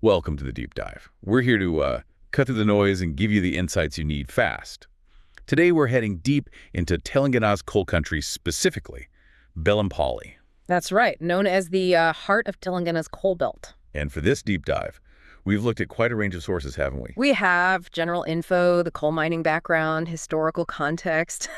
Welcome to the Deep Dive. We're here to cut through the noise and give you the insights you need fast. Today we're heading deep into Telangana's coal country, specifically Bellampalli. That's right, known as the heart of Telangana's coal belt. And for this deep dive, we've looked at quite a range of sources, haven't we? We have general info, the coal mining background, historical context,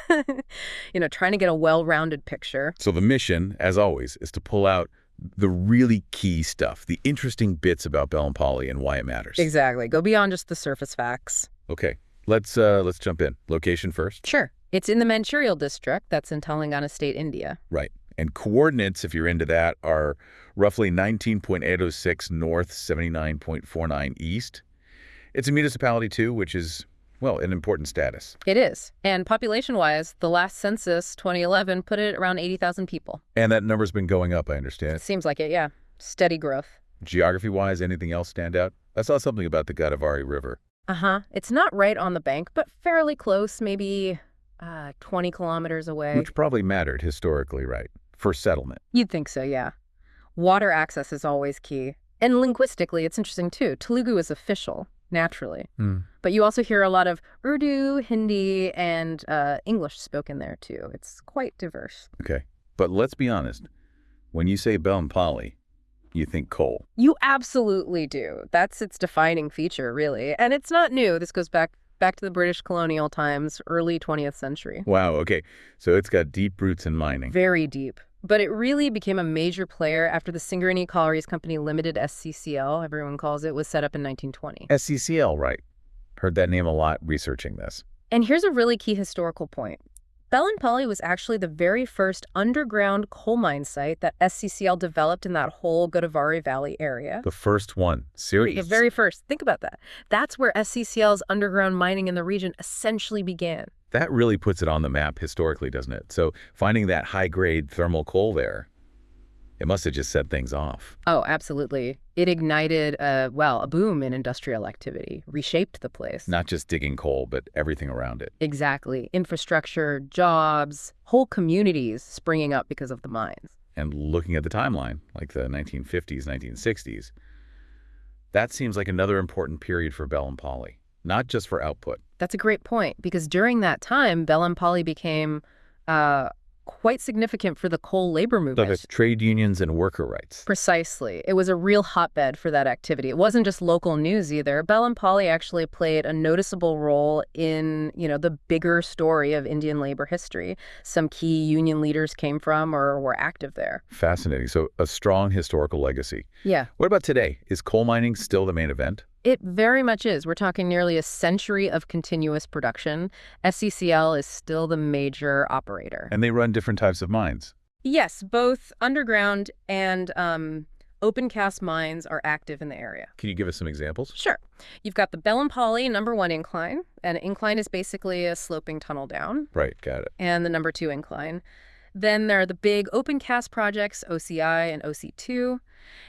trying to get a well-rounded picture. So the mission, as always, is to pull out the really key stuff, the interesting bits about Bellampalli and why it matters. Exactly. Go beyond just the surface facts. Okay, let's jump in. Location first? Sure. It's in the Mancherial district. That's in Telangana state, India. Right. And coordinates, if you're into that, are roughly 19.806 north, 79.49 east. It's a municipality, too, which is, well, an important status. It is. And population-wise, the last census, 2011, put it around 80,000 people. And that number's been going up, I understand. It seems like it, yeah. Steady growth. Geography-wise, anything else stand out? I saw something about the Godavari River. It's not right on the bank, but fairly close, maybe 20 kilometers away. Which probably mattered historically, right? For settlement. You'd think so, yeah. Water access is always key. And linguistically, it's interesting, too. Telugu is official, naturally. But you also hear a lot of Urdu, Hindi, and English spoken there, too. It's quite diverse. Okay. But let's be honest. When you say Bellampalli, you think coal. You absolutely do. That's its defining feature, really. And it's not new. This goes back to the British colonial times, early 20th century. Wow, okay. So it's got deep roots in mining. Very deep. But it really became a major player after the Singareni Collieries Company Limited, SCCL, everyone calls it, was set up in 1920. SCCL, right. Heard that name a lot researching this. And here's a really key historical point. Bellampalli was actually the very first underground coal mine site that SCCL developed in that whole Godavari Valley area. The first one. Serious? The very first. Think about that. That's where SCCL's underground mining in the region essentially began. That really puts it on the map historically, doesn't it? So finding that high-grade thermal coal there, it must have just set things off. Oh, absolutely. It ignited, a boom in industrial activity, reshaped the place. Not just digging coal, but everything around it. Exactly. Infrastructure, jobs, whole communities springing up because of the mines. And looking at the timeline, like the 1950s, 1960s, that seems like another important period for Bellampalli, not just for output. That's a great point, because during that time, Bellampalli became quite significant for the coal labor movement. So that's trade unions and worker rights. Precisely. It was a real hotbed for that activity. It wasn't just local news either. Bellampalli actually played a noticeable role in, the bigger story of Indian labor history. Some key union leaders came from or were active there. Fascinating. So a strong historical legacy. Yeah. What about today? Is coal mining still the main event? It very much is. We're talking nearly a century of continuous production. SCCL is still the major operator. And they run different types of mines. Yes, both underground and open cast mines are active in the area. Can you give us some examples? Sure. You've got the Bellampalli #1 incline. An incline is basically a sloping tunnel down. Right, got it. And the #2 incline. Then there are the big open cast projects, OCI and OC2,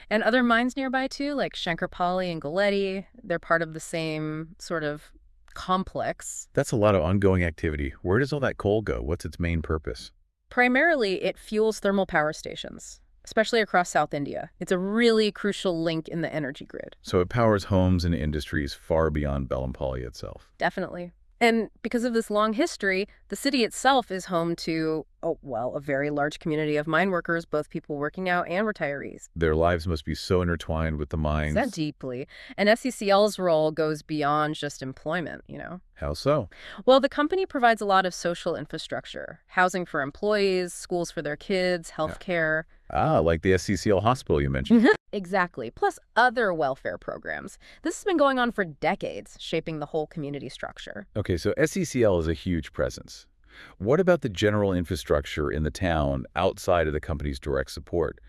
and other mines nearby too, like Singareni and Goleti. They're part of the same sort of complex. That's a lot of ongoing activity. Where does all that coal go? What's its main purpose? Primarily, it fuels thermal power stations, especially across South India. It's a really crucial link in the energy grid. So it powers homes and industries far beyond Bellampalli itself. Definitely. And because of this long history, the city itself is home to, a very large community of mine workers, both people working out and retirees. Their lives must be so intertwined with the mines. That deeply. And SCCL's role goes beyond just employment, How so? Well, the company provides a lot of social infrastructure, housing for employees, schools for their kids, health care. Like the SCCL hospital you mentioned. Exactly. Plus other welfare programs. This has been going on for decades, shaping the whole community structure. Okay, so SCCL is a huge presence. What about the general infrastructure in the town outside of the company's direct support?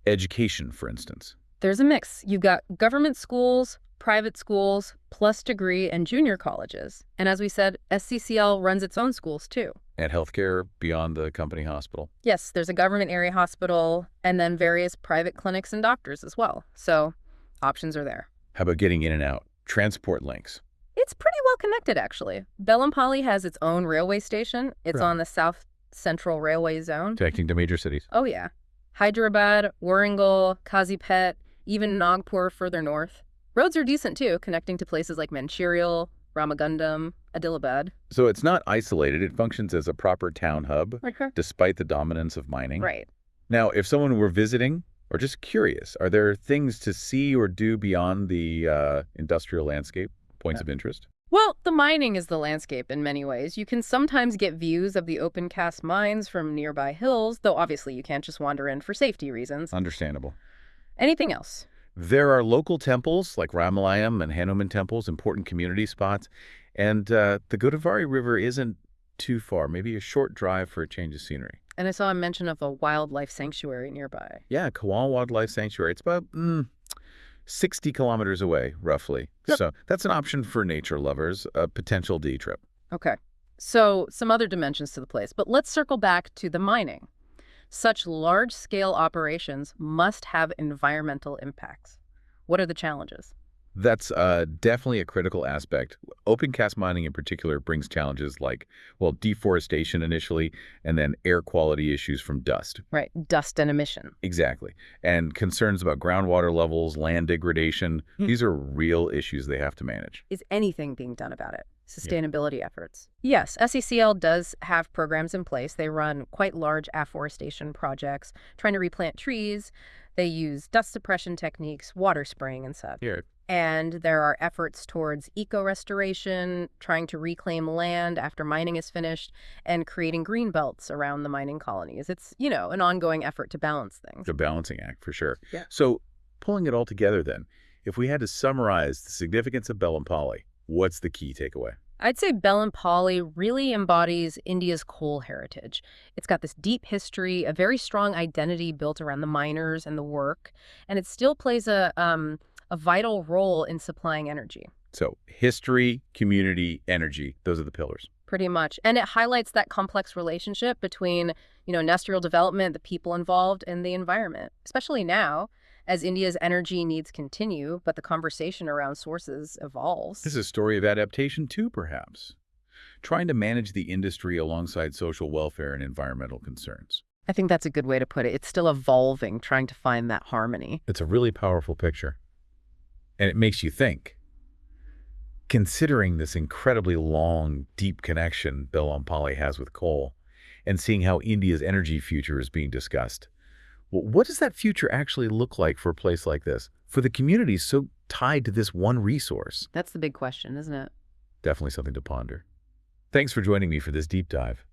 Education, for instance. There's a mix. You've got government schools, private schools, plus degree and junior colleges. And as we said, SCCL runs its own schools too. And healthcare beyond the company hospital? Yes, there's a government area hospital and then various private clinics and doctors as well. So options are there. How about getting in and out? Transport links? It's pretty well connected, actually. Bellampalli has its own railway station. It's on the South Central Railway Zone. Connecting to major cities? Oh, yeah. Hyderabad, Warangal, Kazipet, even Nagpur further north. Roads are decent too, connecting to places like Mancherial, Ramagundam, Adilabad. So it's not isolated. It functions as a proper town hub, Okay. despite the dominance of mining. Right. Now, if someone were visiting or just curious, are there things to see or do beyond the industrial landscape, points of interest? Well, the mining is the landscape in many ways. You can sometimes get views of the open cast mines from nearby hills, though obviously you can't just wander in for safety reasons. Understandable. Anything else? There are local temples like Ramalayam and Hanuman temples, important community spots. And the Godavari River isn't too far, maybe a short drive for a change of scenery. And I saw a mention of a wildlife sanctuary nearby. Yeah, Kawal Wildlife Sanctuary. It's about 60 kilometers away, roughly. Yep. So that's an option for nature lovers, a potential D trip. Okay. So, some other dimensions to the place, but let's circle back to the mining. Such large-scale operations must have environmental impacts. What are the challenges? That's definitely a critical aspect. Open cast mining in particular brings challenges like, well, deforestation initially, and then air quality issues from dust. Right, dust and emission. Exactly. And concerns about groundwater levels, land degradation. These are real issues they have to manage. Is anything being done about it? Sustainability efforts. Yes, SCCL does have programs in place. They run quite large afforestation projects, trying to replant trees. They use dust suppression techniques, water spraying and such. Here, And there are efforts towards eco-restoration, trying to reclaim land after mining is finished, and creating green belts around the mining colonies. It's, an ongoing effort to balance things. the balancing act for sure. Yeah. So pulling it all together then, if we had to summarize the significance of Bellampalli, what's the key takeaway? I'd say Bellampalli really embodies India's coal heritage. It's got this deep history, a very strong identity built around the miners and the work, and it still plays a vital role in supplying energy. So history, community, energy, those are the pillars. Pretty much. And it highlights that complex relationship between, industrial development, the people involved, and the environment, especially now as India's energy needs continue, but the conversation around sources evolves. This is a story of adaptation too, perhaps. Trying to manage the industry alongside social welfare and environmental concerns. I think that's a good way to put it. It's still evolving, trying to find that harmony. It's a really powerful picture. And it makes you think. Considering this incredibly long, deep connection Bellampalli has with coal, and seeing how India's energy future is being discussed, well, what does that future actually look like for a place like this, for the communities so tied to this one resource? That's the big question, isn't it? Definitely something to ponder. Thanks for joining me for this deep dive.